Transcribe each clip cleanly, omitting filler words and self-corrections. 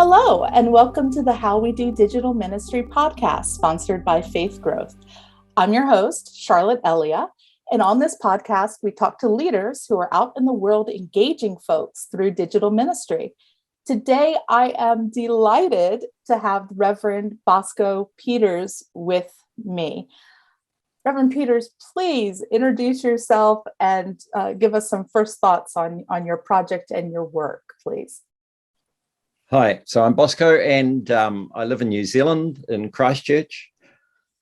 Hello, and welcome to the How We Do Digital Ministry podcast, sponsored by Faith Growth. I'm your host, Charlotte Elia, and on this podcast, we talk to leaders who are out in the world engaging folks through digital ministry. Today, I am delighted to have Reverend Bosco Peters with me. Reverend Peters, please introduce yourself and give us some first thoughts on your project and your work, please. Hi, so I'm Bosco and I live in New Zealand in Christchurch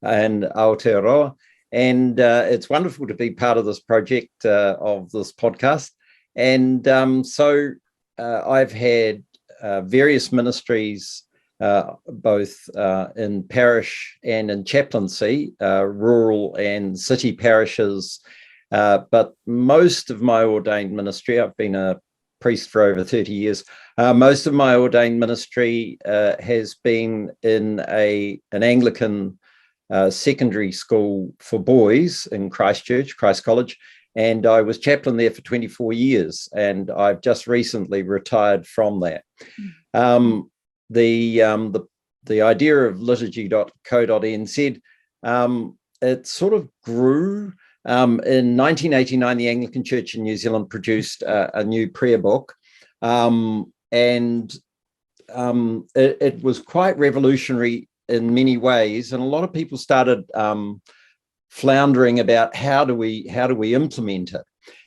and Aotearoa, and it's wonderful to be part of this project of this podcast. And so I've had various ministries, both in parish and in chaplaincy, rural and city parishes, but most of my ordained ministry, I've been a priest for over 30 years. Most of my ordained ministry has been in an Anglican secondary school for boys in Christchurch, Christ College, and I was chaplain there for 24 years, and I've just recently retired from that. The idea of liturgy.co.nz, it sort of grew. In 1989, the Anglican Church in New Zealand produced a new prayer book, and it was quite revolutionary in many ways. And a lot of people started floundering about how do we implement it.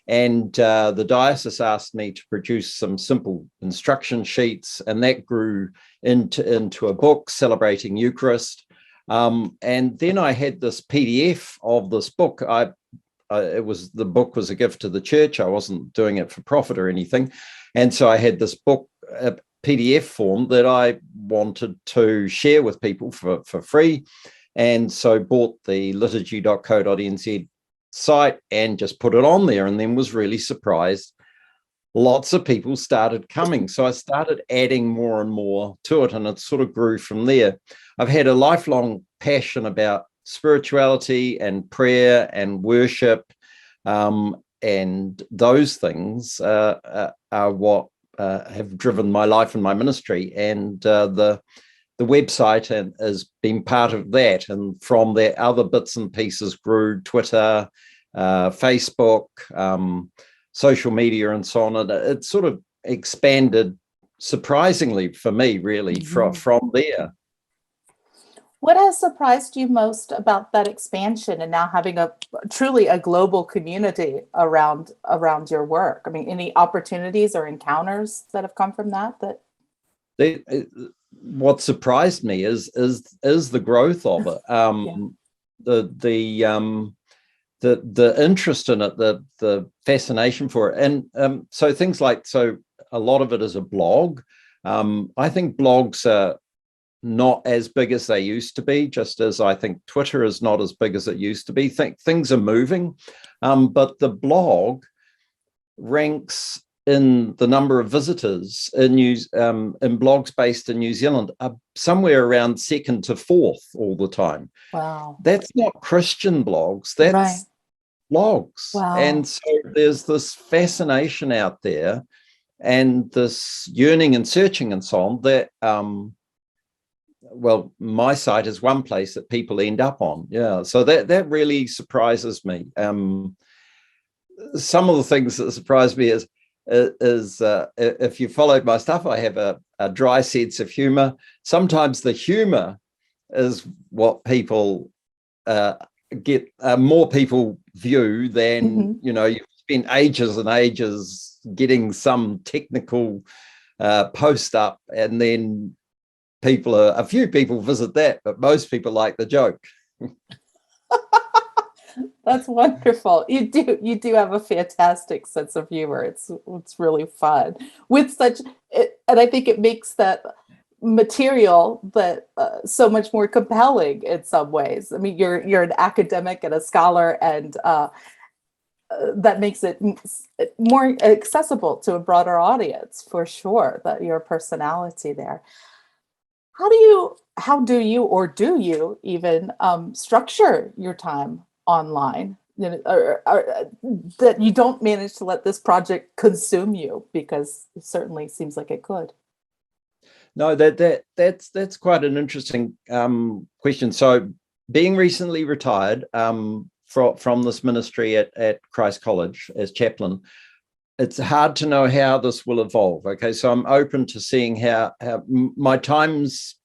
And the diocese asked me to produce some simple instruction sheets, and that grew into a book celebrating Eucharist. And then I had this PDF of this book. The book was a gift to the church. I wasn't doing it for profit or anything. And so I had this book, a PDF form that I wanted to share with people for free. And so bought the liturgy.co.nz site and just put it on there, and then was really surprised. Lots of people started coming. So I started adding more and more to it, and it sort of grew from there. I've had a lifelong passion about spirituality and prayer and worship, and those things are what have driven my life and my ministry. And the website has been part of that. And from there, other bits and pieces grew: Twitter, Facebook, social media, and so on. And it sort of expanded surprisingly for me, really, from there. What has surprised you most about that expansion and now having truly a global community around your work? I mean, any opportunities or encounters that have come from that? What surprised me is the growth of it. The interest in it, the fascination for it, and so things like, so a lot of it is a blog. I think blogs are not as big as they used to be, just as I think Twitter is not as big as it used to be. Things are moving, but the blog ranks in the number of visitors in blogs based in New Zealand are somewhere around second to fourth all the time. Wow. That's not Christian blogs, that's right. Blogs. Wow. And so there's this fascination out there and this yearning and searching and so on that, well, my site is one place that people end up on. Yeah. So that really surprises me. Some of the things that surprise me is if you followed my stuff, I have a dry sense of humor. Sometimes the humor is what people get, more people view than, you spend ages and ages getting some technical post up, and then a few people visit that, but most people like the joke. That's wonderful. You do have a fantastic sense of humor. It's really fun with and I think it makes that material that so much more compelling in some ways. I mean, you're an academic and a scholar, and that makes it more accessible to a broader audience, for sure. That your personality there. How do you even structure your time online, that you don't manage to let this project consume you, because it certainly seems like it could? No, that's quite an interesting question. So, being recently retired from this ministry at Christ College as chaplain, it's hard to know how this will evolve. Okay, so I'm open to seeing how my time's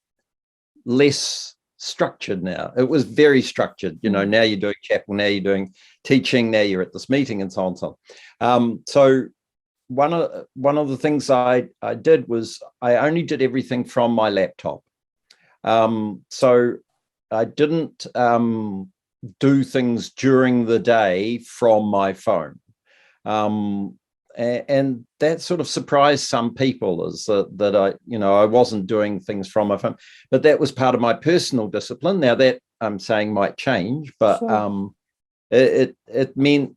less structured now. It was very structured. Now you're doing chapel, now you're doing teaching, now you're at this meeting, and so on and so on. So one of the things I did was I only did everything from my laptop. So I didn't do things during the day from my phone. And that sort of surprised some people, is that I wasn't doing things from my phone, but that was part of my personal discipline. Now that I'm saying might change, but sure. It meant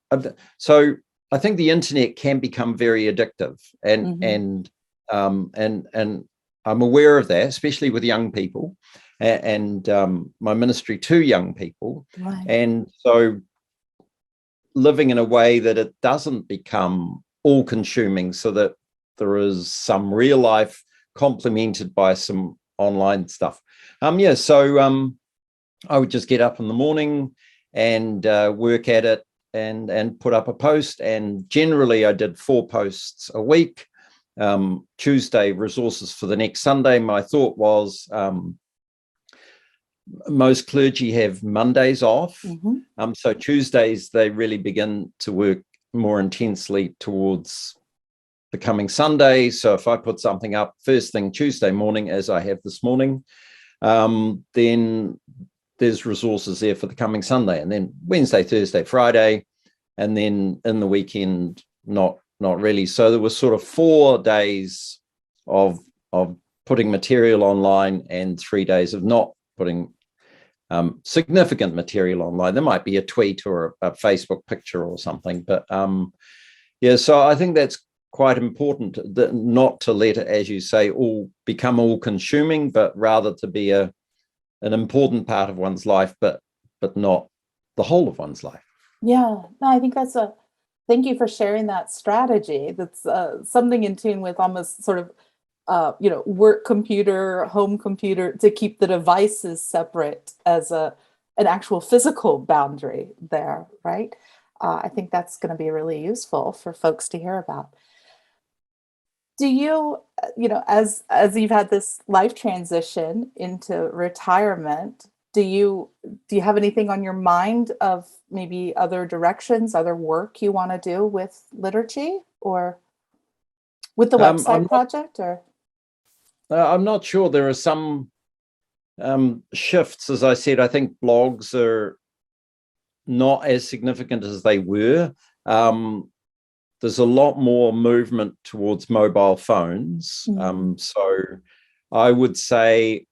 so. I think the internet can become very addictive, and I'm aware of that, especially with young people, and my ministry to young people, right. And so living in a way that it doesn't become all-consuming, so that there is some real life complemented by some online stuff. So I would just get up in the morning and work at it and put up a post. And generally I did 4 posts a week. Tuesday, resources for the next Sunday. My thought was most clergy have Mondays off. So Tuesdays, they really begin to work more intensely towards the coming Sunday. So if I put something up first thing Tuesday morning, as I have this morning, then there's resources there for the coming Sunday, and then Wednesday, Thursday, Friday, and then in the weekend, not really. So there was sort of 4 days of putting material online and 3 days of not putting significant material online. There might be a tweet or a Facebook picture or something, but so I think that's quite important, that not to let it, as you say, become all consuming, but rather to be an important part of one's life, but not the whole of one's life. Yeah, no, I think thank you for sharing that strategy. That's something in tune with almost sort of work computer, home computer, to keep the devices separate as an actual physical boundary there, right? I think that's going to be really useful for folks to hear about. Do you, as you've had this life transition into retirement, do you have anything on your mind of maybe other directions, other work you want to do with liturgy or with the website project, or? I'm not sure. There are some shifts, as I said. I think blogs are not as significant as they were. There's a lot more movement towards mobile phones. So I would say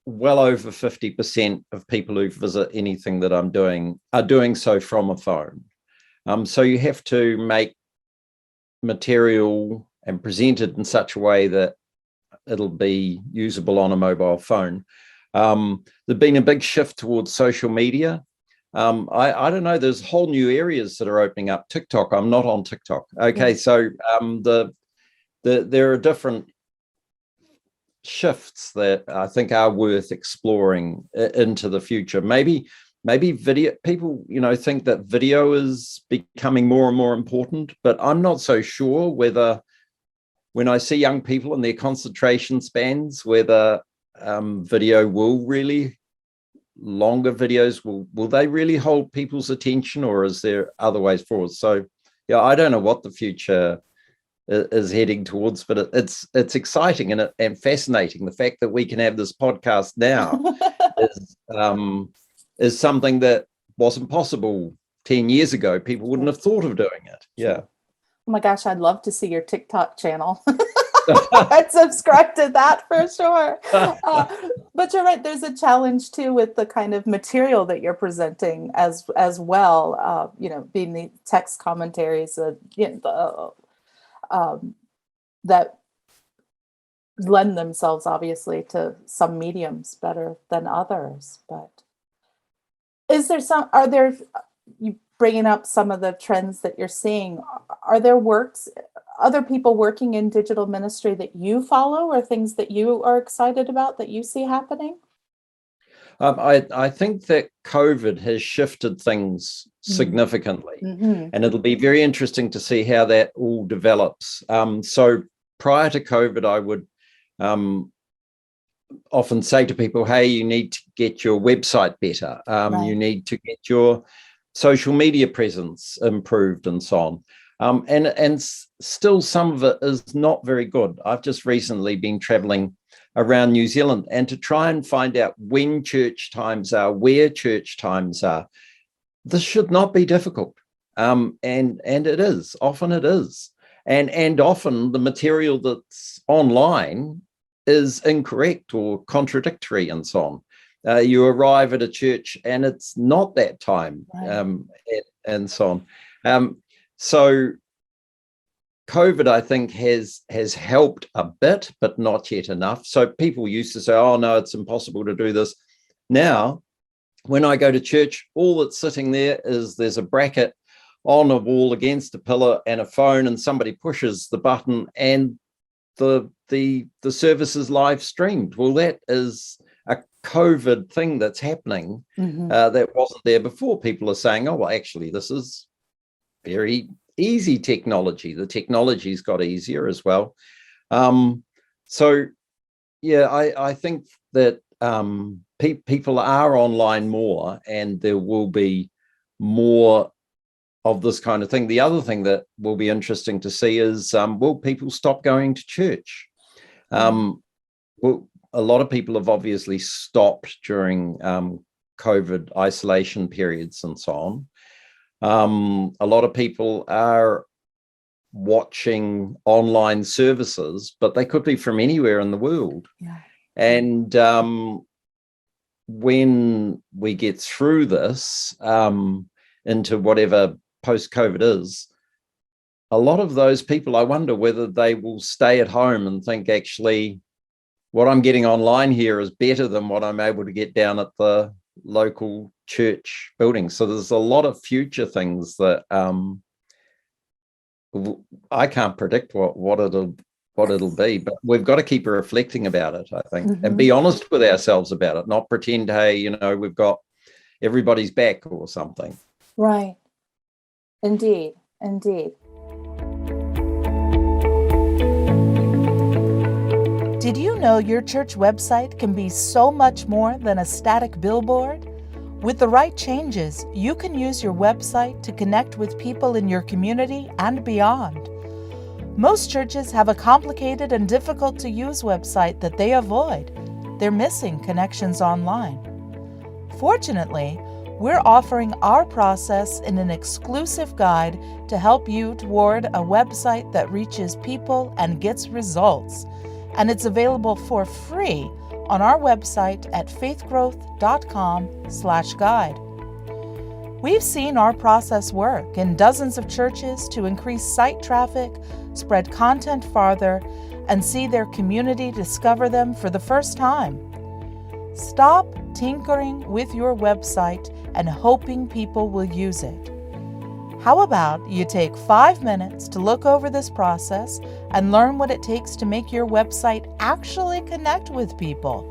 well over 50% of people who visit anything that I'm doing are doing so from a phone. So you have to make material and present it in such a way that it'll be usable on a mobile phone. There's been a big shift towards social media. I don't know, there's whole new areas that are opening up. TikTok, I'm not on TikTok. Okay, so there are different shifts that I think are worth exploring into the future. Maybe video, people, think that video is becoming more and more important, but I'm not so sure whether, when I see young people and their concentration spans, whether video will really, longer videos, will they really hold people's attention, or is there other ways forward? So, I don't know what the future is heading towards, but it's exciting and fascinating. The fact that we can have this podcast now is something that wasn't possible 10 years ago. People wouldn't have thought of doing it. Yeah. Oh my gosh, I'd love to see your TikTok channel. I'd subscribe to that for sure. But you're right, there's a challenge too with the kind of material that you're presenting as well, being the text commentaries, that lend themselves obviously to some mediums better than others. But you bringing up some of the trends that you're seeing, are there works other people working in digital ministry that you follow, or things that you are excited about that you see happening? I think that COVID has shifted things significantly, and it'll be very interesting to see how that all develops. So prior to COVID, I would often say to people, hey, you need to get your website better. Right. You need to get your social media presence improved and so on. And still some of it is not very good. I've just recently been traveling around New Zealand, and to try and find out when church times are, where church times are, this should not be difficult. And it is, often it is. And often the material that's online is incorrect or contradictory and so on. You arrive at a church and it's not that time, right. And so on. So COVID, I think, has helped a bit, but not yet enough. So people used to say, oh, no, it's impossible to do this. Now, when I go to church, all that's sitting there is there's a bracket on a wall against a pillar and a phone, and somebody pushes the button and the service is live streamed. Well, that is a COVID thing that's happening that wasn't there before. People are saying, oh, well, actually, this is very easy technology. The technology's got easier as well. So, yeah, I think that people are online more, and there will be more of this kind of thing. The other thing that will be interesting to see is, will people stop going to church? Well, a lot of people have obviously stopped during COVID isolation periods and so on. A lot of people are watching online services, but they could be from anywhere in the world. Yeah. And when we get through this into whatever post-COVID is, a lot of those people, I wonder whether they will stay at home and think, actually, what I'm getting online here is better than what I'm able to get down at the local church building. So there's a lot of future things that I can't predict what it'll be, but we've got to keep reflecting about it, I think, and be honest with ourselves about it, not pretend, hey, we've got everybody's back or something. Right. Indeed. Did you know your church website can be so much more than a static billboard? With the right changes, you can use your website to connect with people in your community and beyond. Most churches have a complicated and difficult to use website that they avoid. They're missing connections online. Fortunately, we're offering our process in an exclusive guide to help you toward a website that reaches people and gets results. And it's available for free on our website at faithgrowth.com/guide. We've seen our process work in dozens of churches to increase site traffic, spread content farther, and see their community discover them for the first time. Stop tinkering with your website and hoping people will use it. How about you take 5 minutes to look over this process and learn what it takes to make your website actually connect with people?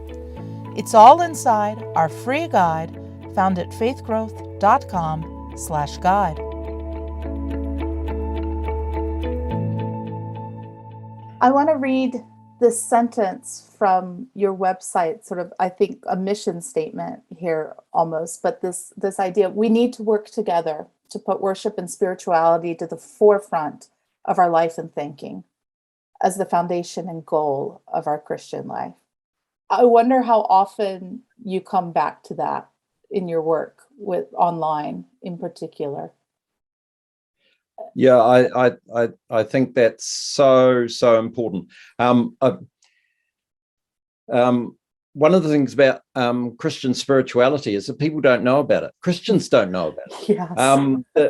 It's all inside our free guide found at faithgrowth.com/guide. I want to read this sentence from your website, sort of, I think, a mission statement here almost, but this idea, we need to work together to put worship and spirituality to the forefront of our life and thinking as the foundation and goal of our Christian life. I wonder how often you come back to that in your work with online in particular. Yeah, I think that's so important. One of the things about Christian spirituality is that people don't know about it. Christians don't know about it. Yes.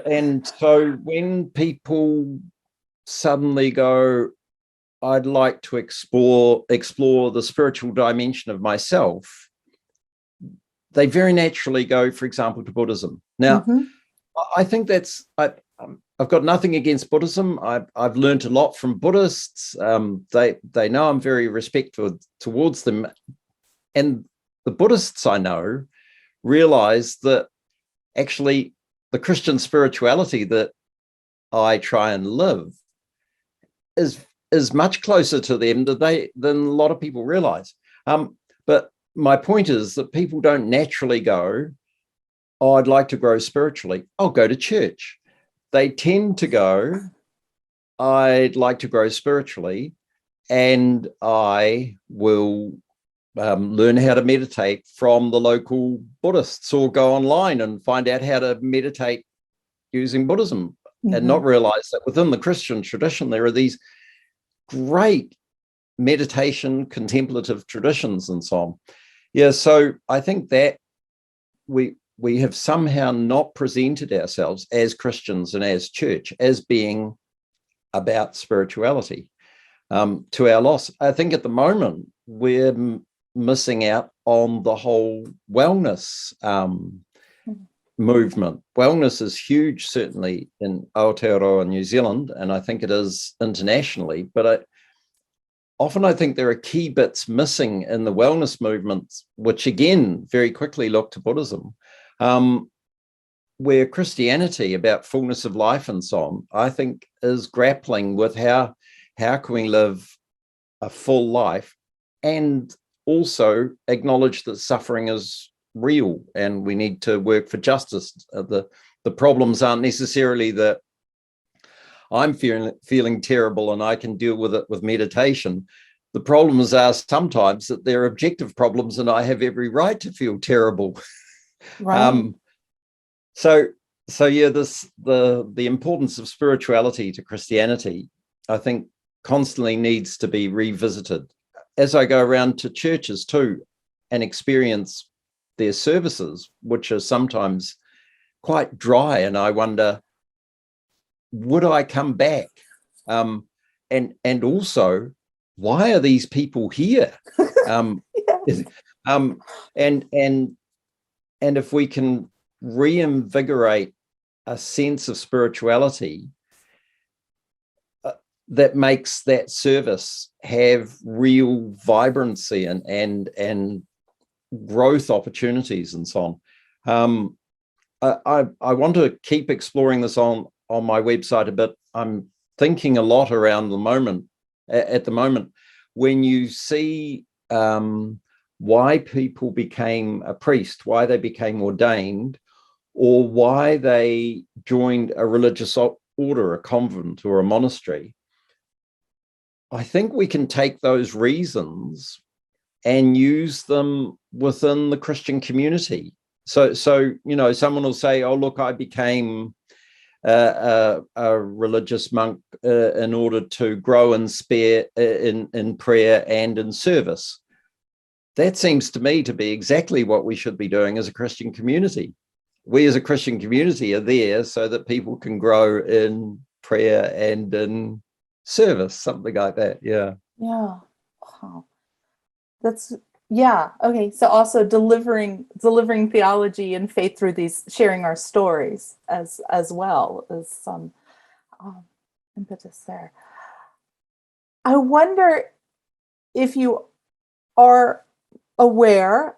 And so when people suddenly go, I'd like to explore the spiritual dimension of myself, they very naturally go, for example, to Buddhism. Now, I think that's I've got nothing against Buddhism. I've learned a lot from Buddhists. They know I'm very respectful towards them, and the Buddhists I know realize that actually the Christian spirituality that I try and live is much closer to them than a lot of people realize. But my point is that people don't naturally go, oh, I'd like to grow spiritually. I'll go to church. They tend to go, I'd like to grow spiritually, and I will learn how to meditate from the local Buddhists, or go online and find out how to meditate using Buddhism, and not realize that within the Christian tradition, there are these great meditation, contemplative traditions and so on. Yeah, so I think that we have somehow not presented ourselves as Christians and as church as being about spirituality, to our loss. I think at the moment we're missing out on the whole wellness movement. Wellness is huge, certainly in Aotearoa, New Zealand, and I think it is internationally, but I think there are key bits missing in the wellness movements, which again very quickly look to Buddhism, where Christianity, about fullness of life and so on, I think is grappling with how can we live a full life and also acknowledge that suffering is real and we need to work for justice. The problems aren't necessarily that I'm feeling terrible and I can deal with it with meditation. The problems are sometimes that they're objective problems and I have every right to feel terrible. Right. So yeah, the importance of spirituality to Christianity, I think, constantly needs to be revisited. As I go around to churches too and experience their services, which are sometimes quite dry, and I wonder, would I come back? And also, why are these people here? Yes. And if we can reinvigorate a sense of spirituality that makes that service have real vibrancy and growth opportunities and so on. I want to keep exploring this on my website a bit. I'm thinking a lot around at the moment, when you see why people became a priest, why they became ordained, or why they joined a religious order, a convent or a monastery. I think we can take those reasons and use them within the Christian community. So someone will say, oh, look, I became a religious monk in order to grow in prayer and in service. That seems to me to be exactly what we should be doing as a Christian community. We as a Christian community are there so that people can grow in prayer and in service, something like that. Yeah. Yeah. Wow. Okay. So also delivering theology and faith through these, sharing our stories as well as some impetus there. I wonder if you are aware,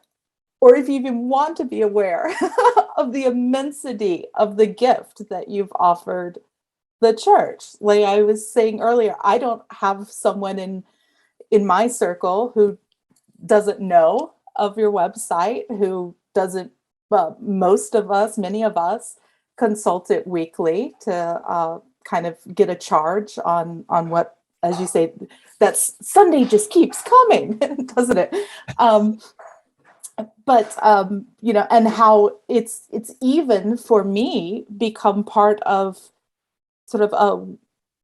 or if you even want to be aware of the immensity of the gift that you've offered the church. Like I was saying earlier, I don't have someone in my circle who doesn't know of your website, who doesn't, well, many of us consult it weekly to kind of get a charge on what, as you say, that Sunday just keeps coming, doesn't it? But and how it's even for me become part of sort of a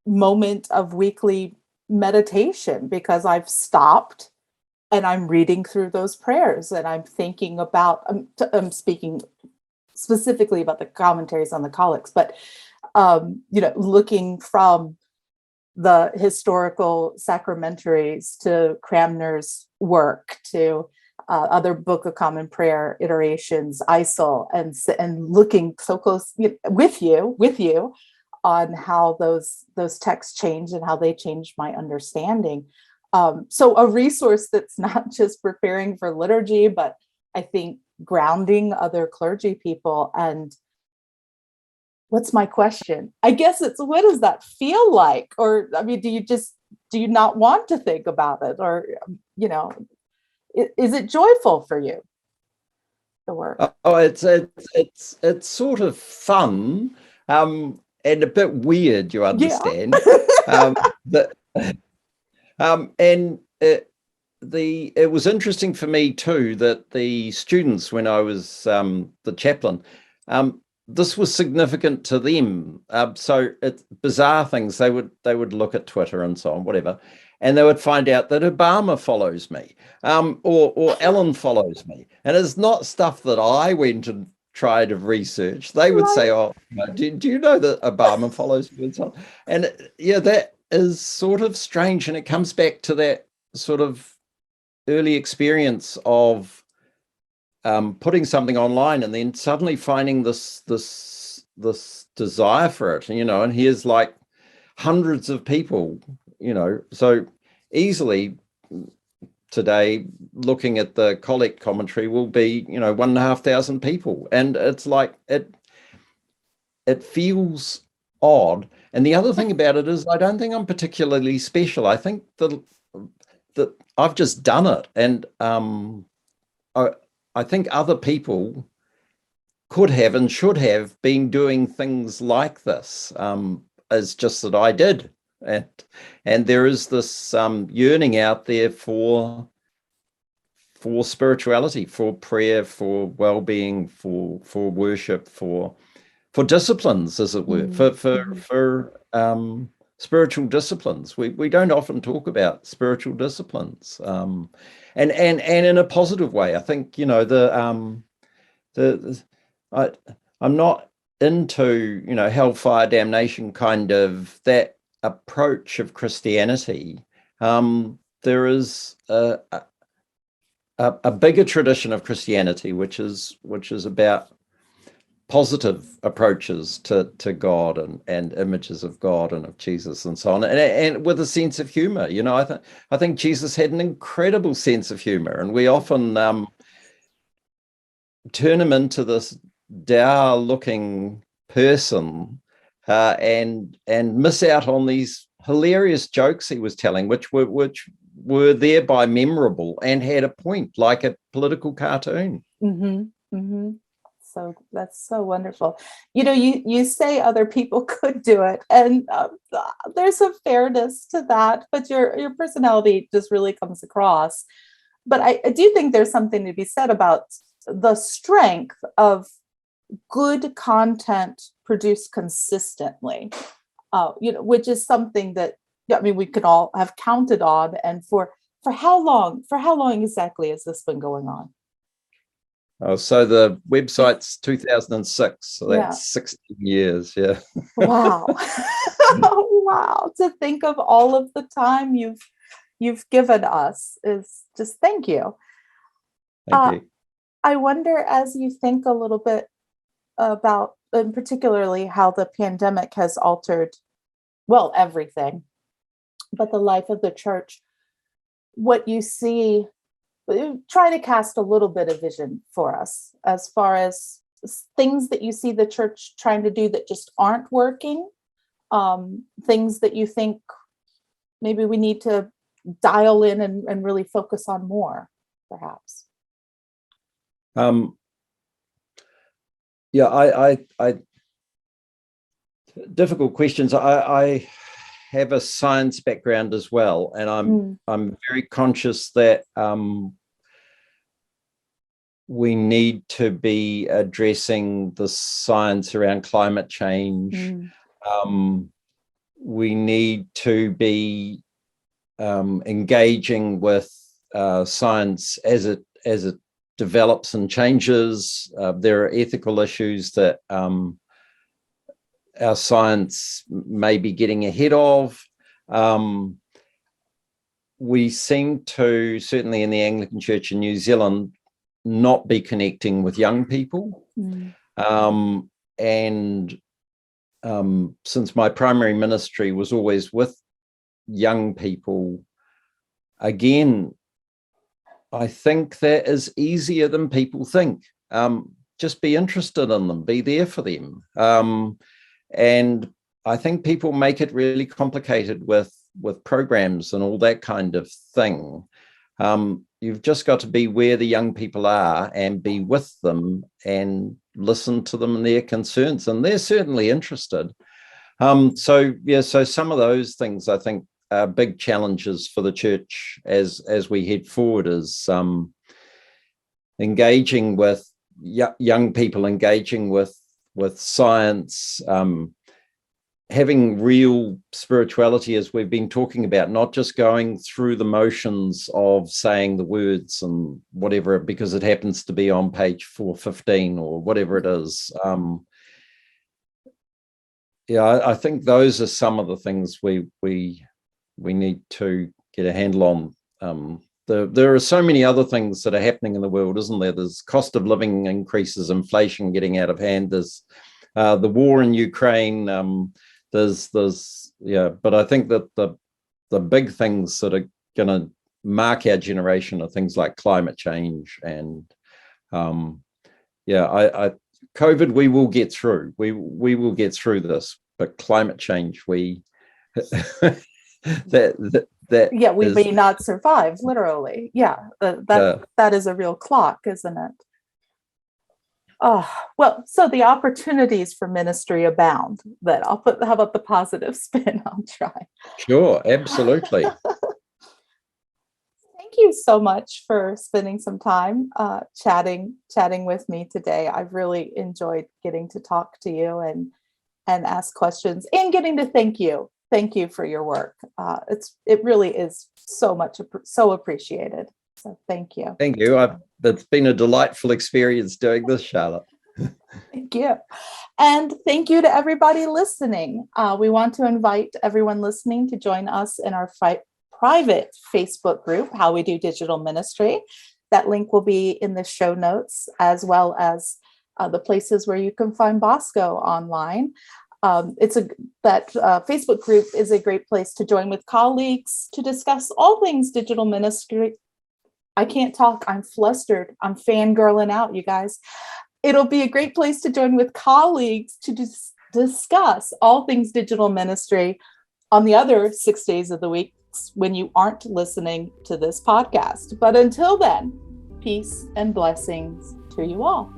moment of weekly meditation, because I've stopped and I'm reading through those prayers and I'm thinking about, I'm speaking specifically about the commentaries on the collects, but looking from the historical sacramentaries to Cranmer's work to other Book of Common Prayer iterations, ISIL, and looking so close with you on how those texts change and how they change my understanding. So a resource that's not just preparing for liturgy, but I think grounding other clergy people. And what's my question? I guess it's, what does that feel like? Or, I mean, do you not want to think about it? Or, is it joyful for you, the work? Oh, it's sort of fun, and a bit weird, you understand. Yeah. And it was interesting for me too that the students, when I was the chaplain, this was significant to them. So it's bizarre things. They would look at Twitter and so on, whatever, and they would find out that Obama follows me, or Ellen follows me, and it's not stuff that I went and tried to research. They would say, "Oh, do you know that Obama follows me?" And so on. And yeah, that is sort of strange, and it comes back to that sort of early experience of putting something online and then suddenly finding this desire for it, and here's like hundreds of people, so easily today looking at the collect commentary will be 1,500 people, and it's like it feels odd. And the other thing about it is I don't think I'm particularly special. I think that I've just done it, and I think other people could have and should have been doing things like this. It's just that I did, and there is this yearning out there for spirituality, for prayer, for well-being, for worship, for disciplines, as it were, for spiritual disciplines. We don't often talk about spiritual disciplines, and in a positive way. I think I'm not into hellfire damnation kind of that approach of Christianity. There is a bigger tradition of Christianity, which is about positive approaches to God and images of God and of Jesus and so on, and with a sense of humor. I think Jesus had an incredible sense of humor, and we often turn him into this dour looking person and miss out on these hilarious jokes he was telling, which were thereby memorable and had a point, like a political cartoon. So that's so wonderful. You say other people could do it, and there's a fairness to that, but your personality just really comes across. But I do think there's something to be said about the strength of good content produced consistently, which is something that, we could all have counted on. And for how long exactly has this been going on? Oh, so the website's 2006, so that's 16 years. Yeah. Wow. Wow. To think of all of the time you've given us is just, thank you. Thank you. I wonder, as you think a little bit about, and particularly how the pandemic has altered, well, everything, but the life of the church, what you see, try to cast a little bit of vision for us as far as things that you see the church trying to do that just aren't working, things that you think maybe we need to dial in and really focus on more, perhaps. I difficult questions. I have a science background as well, and I'm very conscious that we need to be addressing the science around climate change. We need to be engaging with science as it develops and changes. There are ethical issues that our science may be getting ahead of. We seem to, certainly in the Anglican Church in New Zealand, not be connecting with young people. And since my primary ministry was always with young people, again, I think that is easier than people think. Just be interested in them, be there for them. And I think people make it really complicated with programs and all that kind of thing. You've just got to be where the young people are and be with them and listen to them and their concerns. And they're certainly interested. So some of those things I think are big challenges for the church as we head forward, is engaging with young people, engaging with science, having real spirituality, as we've been talking about, not just going through the motions of saying the words and whatever, because it happens to be on page 415 or whatever it is. I think those are some of the things we need to get a handle on. There are so many other things that are happening in the world, isn't there? There's cost of living increases, inflation getting out of hand. There's the war in Ukraine. But I think that the big things that are going to mark our generation are things like climate change and COVID. We will get through. We will get through this, but climate change, we may not survive, literally. That is a real clock, isn't it? So the opportunities for ministry abound. But how about the positive spin? I'll try. Sure, absolutely. Thank you so much for spending some time chatting with me today. I've really enjoyed getting to talk to you and ask questions and getting to thank you. Thank you for your work. It really is so appreciated. So thank you. Thank you. It's been a delightful experience doing this, Charlotte. Thank you. And thank you to everybody listening. We want to invite everyone listening to join us in our private Facebook group, How We Do Digital Ministry. That link will be in the show notes, as well as the places where you can find Bosco online. Facebook group is a great place to join with colleagues to discuss all things digital ministry. I can't talk. I'm flustered. I'm fangirling out, you guys. It'll be a great place to join with colleagues to discuss all things digital ministry on the other 6 days of the week when you aren't listening to this podcast. But until then, peace and blessings to you all.